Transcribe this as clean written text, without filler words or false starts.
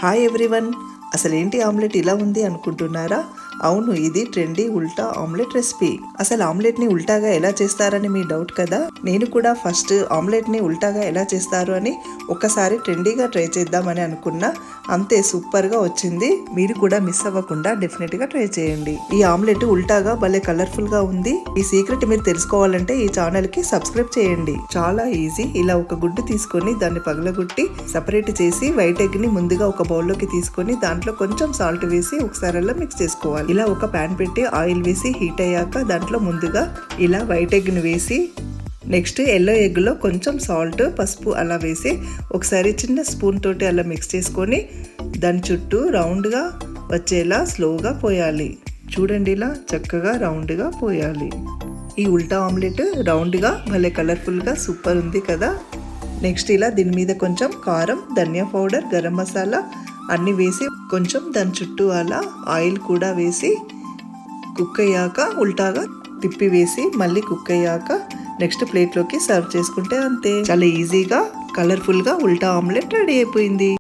Hi everyone, అసలేంటి omelette ఇలా ఉంది అనుకుంటున్నారా? అవును, ఇది ట్రెండీ ఉల్టా ఆమ్లెట్ రెసిపీ. అసలు ఆమ్లెట్ని ఉల్టాగా ఎలా చేస్తారని మీ డౌట్ కదా. నేను కూడా ఫస్ట్ ఆమ్లెట్ని ఉల్టాగా ఎలా చేస్తారు అని ఒక్కసారి ట్రెండీగా ట్రై చేద్దామని అనుకున్నా. అంతే, సూపర్గా వచ్చింది. మీరు కూడా మిస్ అవ్వకుండా డెఫినెట్గా ట్రై చేయండి. ఈ ఆమ్లెట్ ఉల్టాగా భలే కలర్ఫుల్గా ఉంది. ఈ సీక్రెట్ మీరు తెలుసుకోవాలంటే ఈ ఛానల్కి సబ్స్క్రైబ్ చేయండి. చాలా ఈజీ. ఇలా ఒక గుడ్డు తీసుకొని దాన్ని పగలగొట్టి సపరేట్ చేసి వైట్ ఎగ్ని ముందుగా ఒక బౌల్లోకి తీసుకొని దాంట్లో కొంచెం సాల్ట్ వేసి ఒకసారి అలా మిక్స్ చేసుకోవాలి. ఇలా ఒక ప్యాన్ పెట్టి ఆయిల్ వేసి హీట్ అయ్యాక దాంట్లో ముందుగా ఇలా వైట్ ఎగ్ని వేసి నెక్స్ట్ ఎల్లో ఎగ్లో కొంచెం సాల్ట్, పసుపు అలా వేసి ఒకసారి చిన్న స్పూన్ తోటి అలా మిక్స్ చేసుకొని దాని చుట్టూ రౌండ్గా వచ్చేలా స్లోగా పోయాలి. చూడండి, ఇలా చక్కగా రౌండ్గా పోయాలి. ఈ ఉల్టా ఆమ్లెట్ రౌండ్గా భలే కలర్ఫుల్గా సూపర్ ఉంది కదా. నెక్స్ట్ ఇలా దీని మీద కొంచెం కారం, ధనియా పౌడర్, గరం మసాలా అన్నీ వేసి కొంచెం దాని చుట్టూ అలా ఆయిల్ కూడా వేసి కుక్ అయ్యాక ఉల్టాగా తిప్పి వేసి మళ్ళీ కుక్ అయ్యాక నెక్స్ట్ ప్లేట్లోకి సర్వ్ చేసుకుంటే అంతే. చాలా ఈజీగా కలర్ఫుల్గా ఉల్టా ఆమ్లెట్ రెడీ అయిపోయింది.